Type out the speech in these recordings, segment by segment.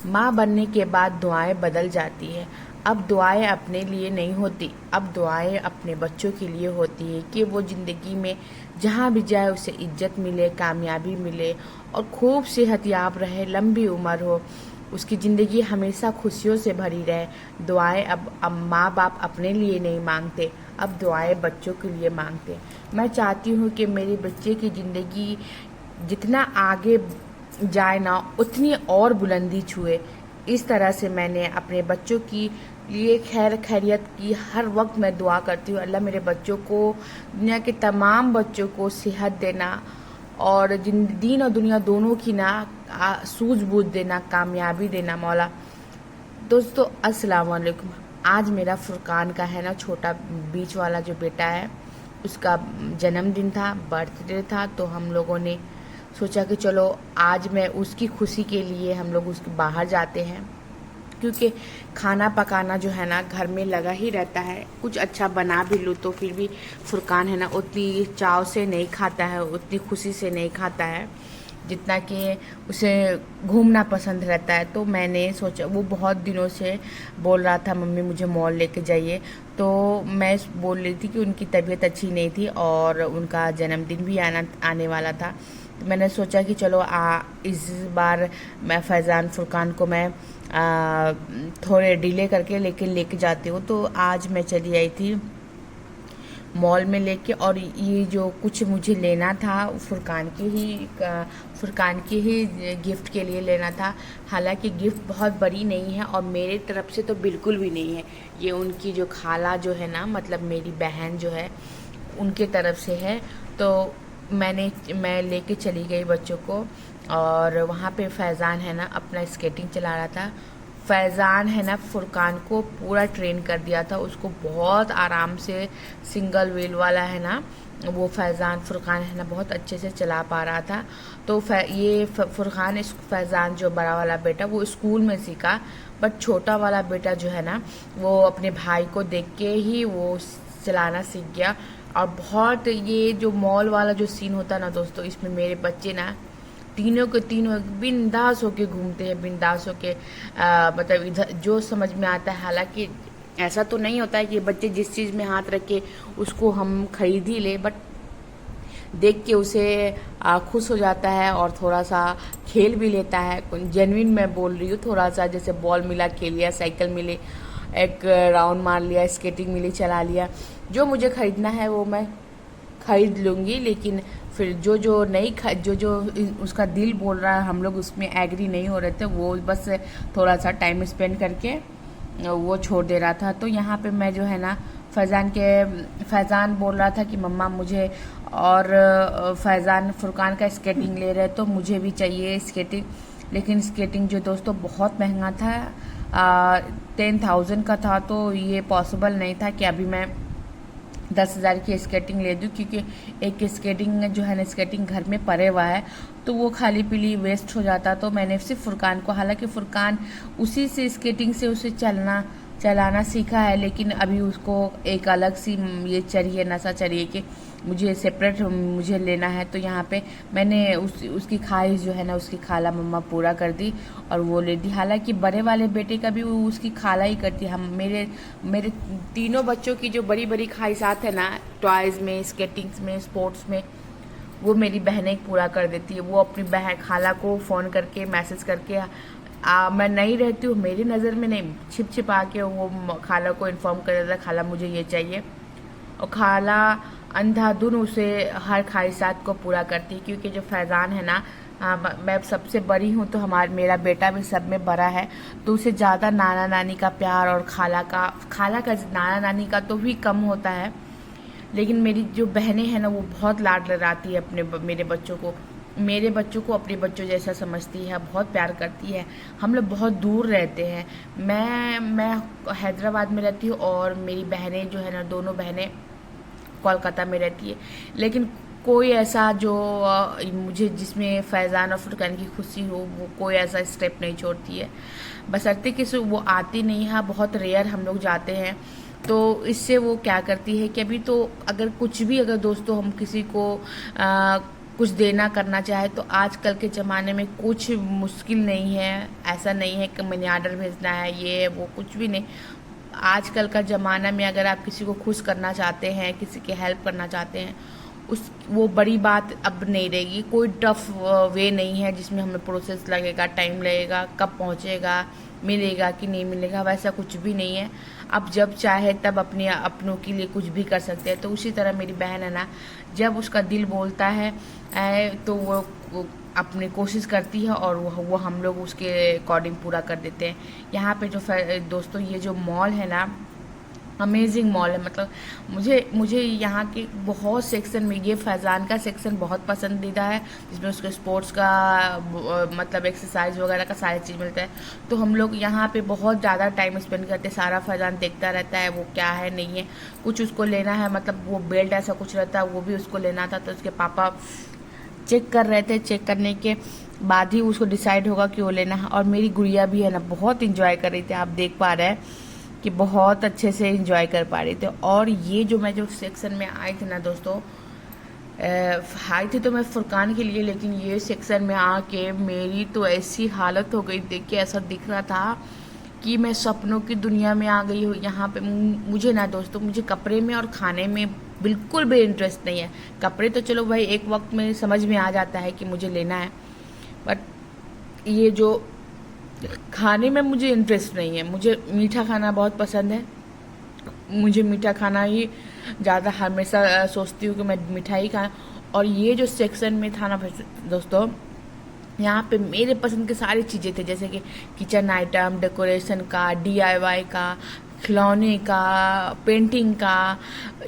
माँ बनने के बाद दुआएं बदल जाती है। अब दुआएं अपने लिए नहीं होती, अब दुआएं अपने बच्चों के लिए होती है कि वो ज़िंदगी में जहाँ भी जाए उसे इज्जत मिले, कामयाबी मिले और खूब सेहतयाब रहे, लंबी उम्र हो, उसकी ज़िंदगी हमेशा खुशियों से भरी रहे। दुआएं अब माँ बाप अपने लिए नहीं मांगते, अब दुआएं बच्चों के लिए मांगते। मैं चाहती हूँ कि मेरे बच्चे की ज़िंदगी जितना आगे जाए ना, उतनी और बुलंदी छुए। इस तरह से मैंने अपने बच्चों की लिए खैर खैरियत की हर वक्त मैं दुआ करती हूँ। अल्लाह मेरे बच्चों को, दुनिया के तमाम बच्चों को सेहत देना और दीन और दुनिया दोनों की ना सूझबूझ देना, कामयाबी देना मौला। दोस्तों अस्सलाम वालेकुम। आज मेरा फुरकान का है ना छोटा बीच वाला जो बेटा है, उसका जन्मदिन था, बर्थडे था। तो हम लोगों ने सोचा कि चलो आज मैं उसकी खुशी के लिए हम लोग उसके बाहर जाते हैं, क्योंकि खाना पकाना जो है ना घर में लगा ही रहता है। कुछ अच्छा बना भी लूँ तो फिर भी फुरकान है ना उतनी चाव से नहीं खाता है, उतनी खुशी से नहीं खाता है जितना कि उसे घूमना पसंद रहता है। तो मैंने सोचा, वो बहुत दिनों से बोल रहा था मम्मी मुझे मॉल लेके जाइए। तो मैं बोल रही थी कि उनकी तबीयत अच्छी नहीं थी और उनका जन्मदिन भी आने वाला था। तो मैंने सोचा कि चलो इस बार मैं फैज़ान फुरकान को मैं थोड़े डिले करके लेके जाती हूँ। तो आज मैं चली आई थी मॉल में लेके, और ये जो कुछ मुझे लेना था फुरकान की ही गिफ्ट के लिए लेना था। हालांकि गिफ्ट बहुत बड़ी नहीं है और मेरे तरफ से तो बिल्कुल भी नहीं है, ये उनकी जो खाला जो है ना, मतलब मेरी बहन जो है उनके तरफ से है। तो मैं लेके चली गई बच्चों को, और वहाँ पे फैज़ान है ना अपना स्केटिंग चला रहा था। फैज़ान है ना फुरकान को पूरा ट्रेन कर दिया था, उसको बहुत आराम से सिंगल व्हील वाला है ना वो फुरकान है ना बहुत अच्छे से चला पा रहा था। तो फैज़ान जो बड़ा वाला बेटा वो स्कूल में सीखा, बट छोटा वाला बेटा जो है ना वो अपने भाई को देख के ही वो चलाना सीख गया। और बहुत ये जो मॉल वाला जो सीन होता है ना दोस्तों, इसमें मेरे बच्चे ना तीनों के तीनों बिंदास होके घूमते हैं, बिंदास होके मतलब इधर जो समझ में आता है। हालांकि ऐसा तो नहीं होता है कि बच्चे जिस चीज़ में हाथ रखे उसको हम खरीद ही ले, बट देख के उसे खुश हो जाता है और थोड़ा सा खेल भी लेता है। जेन्युइन मैं बोल रही हूँ, थोड़ा सा जैसे बॉल मिला खेल लिया, साइकिल मिली एक राउंड मार लिया, स्केटिंग मिली चला लिया। जो मुझे खरीदना है वो मैं खरीद लूँगी, लेकिन फिर जो नहीं जो उसका दिल बोल रहा है, हम लोग उसमें एग्री नहीं हो रहे थे, वो बस थोड़ा सा टाइम स्पेंड करके वो छोड़ दे रहा था। तो यहाँ पे मैं जो है ना फैज़ान बोल रहा था कि मम्मा मुझे, और फैज़ान फुरकान का स्केटिंग ले रहे तो मुझे भी चाहिए स्केटिंग। लेकिन स्केटिंग जो दोस्तों बहुत महंगा था, 10,000 का था। तो ये पॉसिबल नहीं था कि अभी मैं 10,000 की स्केटिंग ले दूँ, क्योंकि एक स्केटिंग जो है ना स्केटिंग घर में पड़े हुआ है तो वो खाली पीली वेस्ट हो जाता। तो मैंने सिर्फ फुरकान को, हालांकि फुरकान उसी से स्केटिंग से उसे चलाना सीखा है, लेकिन अभी उसको एक अलग सी ये चाहिए, नशा चाहिए कि मुझे सेपरेट मुझे लेना है। तो यहाँ पे मैंने उसकी ख्वाहिश जो है ना उसकी खाला मम्मा पूरा कर दी और वो ले दी। हालांकि बड़े वाले बेटे का भी वो उसकी खाला ही करती है। हम मेरे तीनों बच्चों की जो बड़ी बड़ी ख्वाहिशात है ना, टॉयज़ में, स्केटिंग्स में, स्पोर्ट्स में, वो मेरी बहनें पूरा कर देती है। वो अपनी बहन खाला को फ़ोन करके मैसेज करके मैं नहीं रहती हूँ, मेरी नज़र में नहीं, छिप आके वो खाला को इन्फॉर्म कर देता है खाला मुझे ये चाहिए, और खाला अंधाधुन उसे हर ख्वाहिशात को पूरा करती है। क्योंकि जो फैज़ान है ना, मैं सबसे बड़ी हूँ तो मेरा बेटा भी सब में बड़ा है, तो उसे ज़्यादा नाना नानी का प्यार और खाला का नाना नानी का तो भी कम होता है। लेकिन मेरी जो बहनें हैं ना वो बहुत लाड लगाती है मेरे बच्चों को अपने बच्चों जैसा समझती है, बहुत प्यार करती है। हम लोग बहुत दूर रहते हैं, मैं हैदराबाद में रहती हूँ और मेरी बहनें जो है ना दोनों बहनें कोलकाता में रहती है। लेकिन कोई ऐसा जो मुझे जिसमें फैज़ान और फुरकान की खुशी हो, वो कोई ऐसा स्टेप नहीं छोड़ती है, बशर्ते कि वो आती नहीं है। बहुत रेयर हम लोग जाते हैं, तो इससे वो क्या करती है कि अभी तो अगर दोस्तों हम किसी को कुछ देना करना चाहे तो आजकल के ज़माने में कुछ मुश्किल नहीं है। ऐसा नहीं है कि मनी ऑर्डर भेजना है, ये है वो, कुछ भी नहीं। आजकल का ज़माना में अगर आप किसी को खुश करना चाहते हैं, किसी की हेल्प करना चाहते हैं, उस वो बड़ी बात अब नहीं रहेगी। कोई टफ वे नहीं है जिसमें हमें प्रोसेस लगेगा, टाइम लगेगा, कब पहुंचेगा, मिलेगा कि नहीं मिलेगा, वैसा कुछ भी नहीं है। आप जब चाहे तब अपने अपनों के लिए कुछ भी कर सकते हैं। तो उसी तरह मेरी बहन है ना, जब उसका दिल बोलता है तो वो अपनी कोशिश करती है और वो हम लोग उसके अकॉर्डिंग पूरा कर देते हैं। यहाँ पे जो दोस्तों ये जो मॉल है ना, अमेजिंग मॉल है। मतलब मुझे यहाँ के बहुत सेक्शन में ये फैज़ान का सेक्शन बहुत पसंदीदा है, जिसमें उसके स्पोर्ट्स का मतलब एक्सरसाइज वगैरह का सारी चीज़ मिलता है। तो हम लोग यहाँ पे बहुत ज़्यादा टाइम स्पेंड करते हैं। सारा फैज़ान देखता रहता है वो क्या है नहीं है। कुछ उसको लेना है, मतलब वो बेल्ट ऐसा कुछ रहता है, वो भी उसको लेना था। तो उसके पापा चेक कर रहे थे, चेक करने के बाद ही उसको डिसाइड होगा कि वो लेना है। और मेरी गुड़िया भी है ना, बहुत इंजॉय कर रही थी। आप देख पा रहे हैं कि बहुत अच्छे से एंजॉय कर पा रही थी। और ये जो मैं जो सेक्शन में आई थी ना दोस्तों, आई थी तो मैं फुरकान के लिए, लेकिन ये सेक्शन में आके मेरी तो ऐसी हालत हो गई, देख के ऐसा दिख रहा था कि मैं सपनों की दुनिया में आ गई हूँ। यहाँ पे मुझे ना दोस्तों, मुझे कपड़े में और खाने में बिल्कुल भी इंटरेस्ट नहीं है। कपड़े तो चलो भाई एक वक्त में समझ में आ जाता है कि मुझे लेना है, बट ये जो खाने में मुझे इंटरेस्ट नहीं है। मुझे मीठा खाना बहुत पसंद है। मुझे मीठा खाना ही ज़्यादा हमेशा सोचती हूँ कि मैं मिठाई खाएं। और ये जो सेक्शन में था ना दोस्तों, यहाँ पे मेरे पसंद के सारी चीज़ें थे, जैसे कि किचन आइटम, डेकोरेशन का, डीआईवाई का, खिलौने का, पेंटिंग का।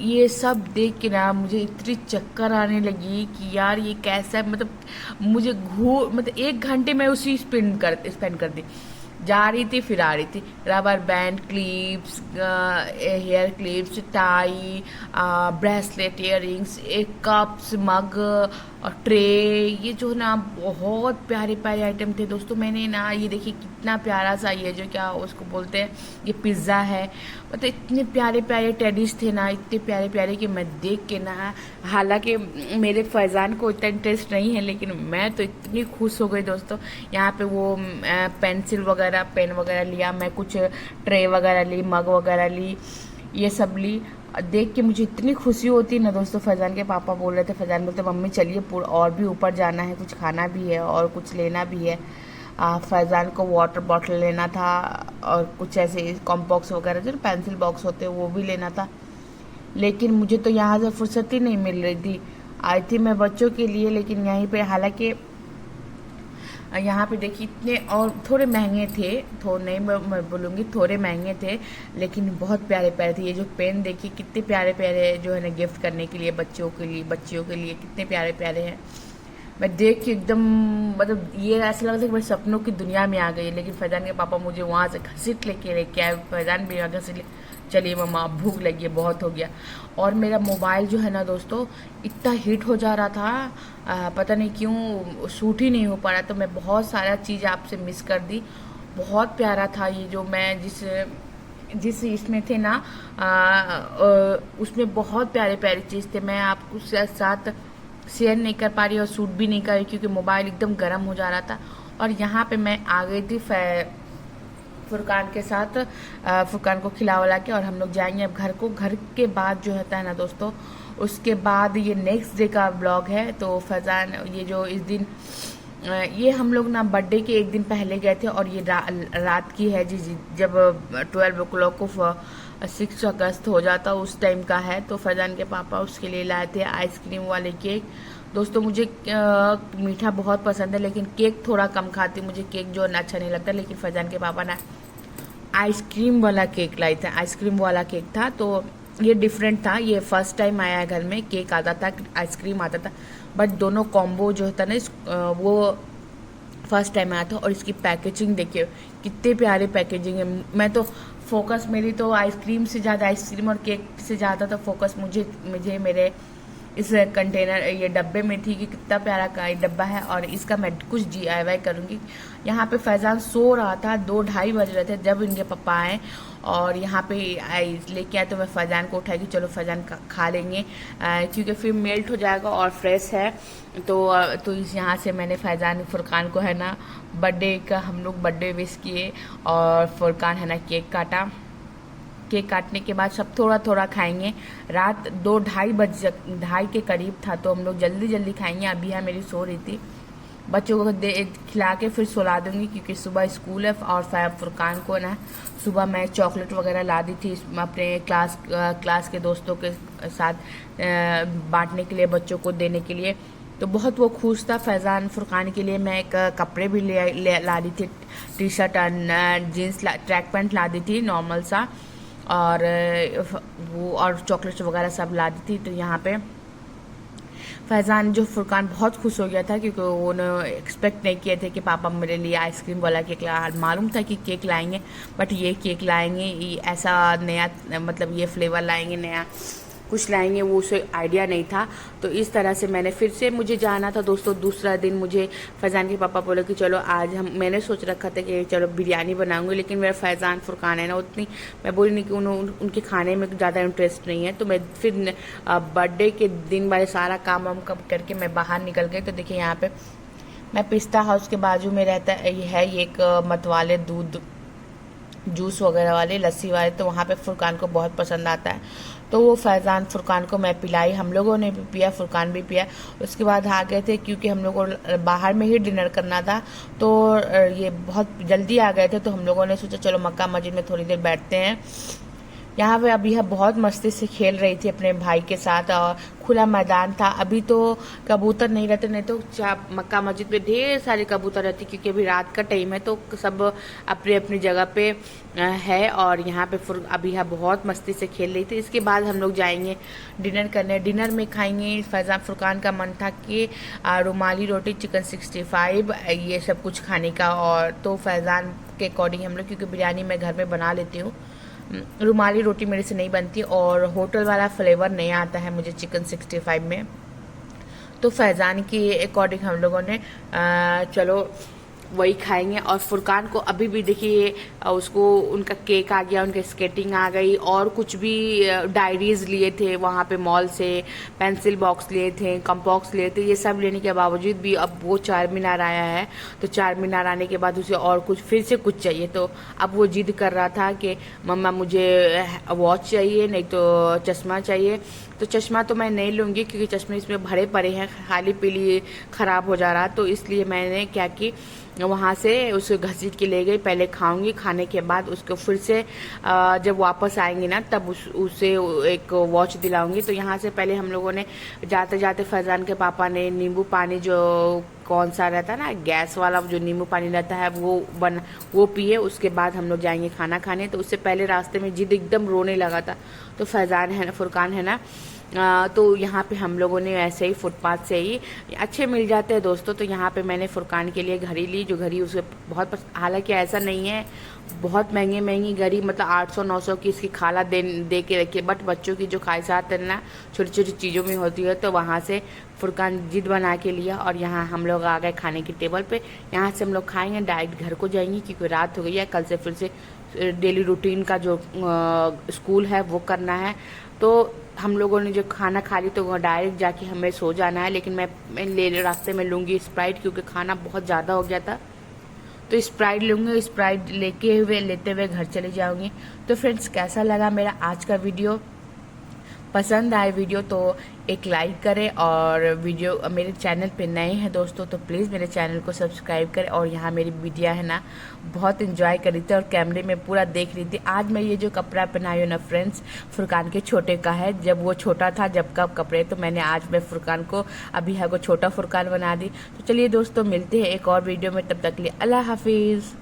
ये सब देख के ना मुझे इतनी चक्कर आने लगी कि यार ये कैसा है। मतलब मुझे मतलब 1 घंटे में उसी स्पेंड कर दी। जा रही थी फिर आ रही थी। Rubber band, clips, hair clips, tie, bracelet, earrings, एक कप्स, मग और ट्रे, ये जो ना बहुत प्यारे प्यारे आइटम थे दोस्तों। मैंने ना ये देखिए कितना प्यारा सा, ये जो क्या उसको बोलते हैं, ये पिज़्ज़ा है। मतलब इतने प्यारे प्यारे टेडीज थे ना, इतने प्यारे प्यारे कि मैं देख के ना, हालांकि मेरे फैज़ान को इतना इंटरेस्ट नहीं है, लेकिन मैं तो इतनी खुश हो गई दोस्तों। यहाँ पे वो पेंसिल वगैरह, पेन वगैरह लिया, मैं कुछ ट्रे वगैरह ली, मग वगैरह ली, ये सब ली। देख के मुझे इतनी खुशी होती है ना दोस्तों। फैज़ान के पापा बोल रहे थे, फैज़ान बोलते मम्मी चलिए और भी ऊपर जाना है, कुछ खाना भी है और कुछ लेना भी है। फैज़ान को वाटर बॉटल लेना था और कुछ ऐसे कॉम्बॉक्स वगैरह जो पेंसिल बॉक्स होते हैं वो भी लेना था। लेकिन मुझे तो यहाँ से फुर्सत ही नहीं मिल रही थी। आई थी मैं बच्चों के लिए, लेकिन यहीं पे हालांकि यहाँ पे देखिए इतने और थोड़े महंगे थे, थोड़े नहीं मैं बोलूँगी, थोड़े महंगे थे, लेकिन बहुत प्यारे प्यारे थे। ये जो पेन देखिए कितने प्यारे प्यारे जो है ना गिफ्ट करने के लिए बच्चियों के लिए कितने प्यारे प्यारे हैं। मैं देख के एकदम मतलब ये ऐसा लगा था कि मैं सपनों की दुनिया में आ गई। लेकिन फैज़ान के पापा मुझे वहाँ से घसीट लेके आए। फैज़ान भी घसीट, चलिए मम्मा भूख लगी है, बहुत हो गया। और मेरा मोबाइल जो है ना दोस्तों इतना हीट हो जा रहा था, पता नहीं क्यों शूट ही नहीं हो पा रहा। तो मैं बहुत सारा चीज़ आपसे मिस कर दी। बहुत प्यारा था ये जो मैं जिस इसमें थे ना, उसमें बहुत प्यारे प्यारे चीज़ थे। मैं आपको साथ शेयर नहीं कर पा रही और शूट भी नहीं कर रही क्योंकि मोबाइल एकदम गर्म हो जा रहा था। और यहाँ पे मैं आ गई थी फुरकान के साथ, फुरकान को खिला वला के, और हम लोग जाएंगे अब घर को। घर के बाद जो होता है ना दोस्तों, उसके बाद ये नेक्स्ट डे का ब्लॉग है। तो फैज़ान ये जो इस दिन ये हम लोग ना बर्थडे के एक दिन पहले गए थे, और ये रात की है जब 12 o'clock को 6 अगस्त हो जाता उस टाइम का है। तो फैज़ान के पापा उसके लिए लाए थे आइसक्रीम वाले केक। दोस्तों मुझे मीठा बहुत पसंद है, लेकिन केक थोड़ा कम खाती हूँ, मुझे केक जो अच्छा नहीं लगता। लेकिन फैज़ान के पापा ना आइसक्रीम वाला केक लाए थे, आइसक्रीम वाला केक था। तो ये डिफरेंट था, ये फर्स्ट टाइम आया है घर में। केक आता था, आइसक्रीम आता था, बट दोनों कॉम्बो जो होता ना वो फर्स्ट टाइम आया था। और इसकी पैकेजिंग देखिए कितने प्यारे पैकेजिंग है। मैं तो फोकस मेरी तो आइसक्रीम से ज़्यादा, आइसक्रीम और केक से ज़्यादा तो फोकस मुझे मेरे इस कंटेनर ये डब्बे में थी कि कितना प्यारा का ये डब्बा है और इसका मैं कुछ DIY करूंगी। यहाँ पे फैजान सो रहा था, 2-2:30 बज रहे थे जब इनके पापा आए और यहाँ पे लेके आए तो मैं फैजान को उठाई कि चलो फैजान खा लेंगे क्योंकि फिर मेल्ट हो जाएगा और फ्रेश है। तो इस यहाँ से मैंने फैजान फुरकान को है ना बर्थडे का हम लोग बर्थडे विश किए और फुरकान है ना केक काटा। केक काटने के बाद सब थोड़ा थोड़ा खाएंगे। रात 2-2:30 के करीब था तो हम लोग जल्दी जल्दी खाएंगे। अभी यहाँ मेरी सो रही थी, बच्चों को खिला के फिर सुला दूंगी क्योंकि सुबह स्कूल है। और फुरकान को ना सुबह मैं चॉकलेट वगैरह ला दी थी अपने क्लास के दोस्तों के साथ बांटने के लिए, बच्चों को देने के लिए। तो बहुत वो खुश था फैजान। फुरकान के लिए मैं एक कपड़े भी ला दी थी, टी-शर्ट और जीन्स ट्रैक पैंट ला दी थी नॉर्मल सा, और वो और चॉकलेट्स वगैरह सब ला दी थी। तो यहाँ पे फैजान जो फुरकान बहुत खुश हो गया था क्योंकि उन्होंने एक्सपेक्ट नहीं किए थे कि पापा मेरे लिए आइसक्रीम वाला केक ला, मालूम था कि केक लाएंगे बट ये केक लाएंगे, ऐसा नया मतलब ये फ्लेवर लाएंगे, नया कुछ लाएंगे, वो उसे आइडिया नहीं था। तो इस तरह से मैंने फिर से मुझे जाना था दोस्तों। दूसरा दिन मुझे फैजान के पापा बोले कि चलो आज मैंने सोच रखा था कि चलो बिरयानी बनाऊंगी, लेकिन मेरा फैजान फुरकान है ना उतनी मैं बोली नहीं कि उनके खाने में ज़्यादा इंटरेस्ट नहीं है। तो मैं फिर बर्थडे के दिन वाले सारा काम वाम करके मैं बाहर निकल गई। तो देखिए यहाँ पे मैं पिस्ता हाउस के बाजू में रहता है ये एक मतवाले दूध जूस वगैरह वाले, लस्सी वाले, तो वहाँ पे फुरकान को बहुत पसंद आता है। तो वो फैजान फुरकान को मैं पिलाई, हम लोगों ने भी पिया, फुरकान भी पिया। उसके बाद आ गए थे क्योंकि हम लोगों को बाहर में ही डिनर करना था तो ये बहुत जल्दी आ गए थे। तो हम लोगों ने सोचा चलो मक्का मस्जिद में थोड़ी देर बैठते हैं। यहाँ पे अभी बहुत मस्ती से खेल रही थी अपने भाई के साथ और खुला मैदान था। अभी तो कबूतर नहीं रहते, नहीं तो मक्का मस्जिद पे ढेर सारे कबूतर रहते क्योंकि अभी रात का टाइम है तो सब अपनी अपनी जगह पे है। और यहाँ पे अभी यहाँ बहुत मस्ती से खेल रही थी। इसके बाद हम लोग जाएंगे डिनर करने। डिनर में खाएंगे, फैजान फुरकान का मन था कि रुमाली रोटी, चिकन 65 ये सब कुछ खाने का। और तो फैजान के अकॉर्डिंग हम लोग, क्योंकि बिरयानी मैं घर में बना लेती हूँ, रुमाली रोटी मेरे से नहीं बनती और होटल वाला फ्लेवर नहीं आता है मुझे चिकन 65 में। तो फैजान के अकॉर्डिंग हम लोगों ने चलो वही खाएंगे। और फुरकान को अभी भी देखिए उसको उनका केक आ गया, उनके स्केटिंग आ गई और कुछ भी डायरीज लिए थे वहाँ पे मॉल से, पेंसिल बॉक्स लिए थे, कंपॉक्स लिए थे, ये सब लेने के बावजूद भी अब वो चार मीनार आया है। तो चार मीनार आने के बाद उसे और कुछ फिर से कुछ चाहिए। तो अब वो जिद कर रहा था कि मम्मा मुझे वॉच चाहिए, नहीं तो चश्मा चाहिए। तो चश्मा तो मैं नहीं लूँगी क्योंकि चश्मे इसमें भरे पड़े हैं, खाली पीली ख़राब हो जा रहा। तो इसलिए मैंने क्या कि वहाँ से उसे घसीट के ले गई। पहले खाऊंगी, खाने के बाद उसको फिर से जब वापस आएंगे ना तब उसे एक वॉच दिलाऊंगी। तो यहाँ से पहले हम लोगों ने जाते जाते फैजान के पापा ने नींबू पानी, जो कौन सा रहता है ना गैस वाला जो नींबू पानी रहता है, वो पिए। उसके बाद हम लोग जाएंगे खाना खाने। तो उससे पहले रास्ते में जिद एकदम रोने लगा था। तो फैजान है ना, फुरकान है ना, तो यहाँ पे हम लोगों ने ऐसे ही फुटपाथ से ही अच्छे मिल जाते हैं दोस्तों। तो यहाँ पे मैंने फुरकान के लिए घड़ी ली, जो घड़ी उसे बहुत हालांकि ऐसा नहीं है बहुत महंगी घड़ी, मतलब 800-900 की इसकी खाला दे के रखी है, बट बच्चों की जो ख्वाहिशात है ना छोटी छोटी चीज़ों में होती है। तो वहाँ से फुरकान जिद बना के लिया और यहाँ हम लोग आ गए खाने की टेबल पे। यहाँ से हम लोग खाएंगे, डायरेक्ट घर को जाएंगे क्योंकि रात हो गई है। कल से फिर से डेली रूटीन का जो स्कूल है वो करना है। तो हम लोगों ने जो खाना खा ली तो डायरेक्ट जाके हमें सो जाना है। लेकिन मैं रास्ते में लूँगी स्प्राइट क्योंकि खाना बहुत ज़्यादा हो गया था। तो स्प्राइट लूँगी, स्प्राइट लेते हुए घर चले जाऊँगी। तो फ्रेंड्स, कैसा लगा मेरा आज का वीडियो? पसंद आए वीडियो तो एक लाइक करें और वीडियो मेरे चैनल पे नए हैं दोस्तों तो प्लीज़ मेरे चैनल को सब्सक्राइब करें। और यहाँ मेरी बिटिया है ना बहुत एंजॉय कर रही थी और कैमरे में पूरा देख रही थी। आज मैं ये जो कपड़ा पहनाई हूँ ना फ्रेंड्स, फुरकान के छोटे का है। जब वो छोटा था जब का कपड़े, तो मैंने आज मैं फुरकान को अभी है को छोटा फुरकान बना दी। तो चलिए दोस्तों, मिलते हैं एक और वीडियो में, तब तक के लिए अल्लाह हाफिज़।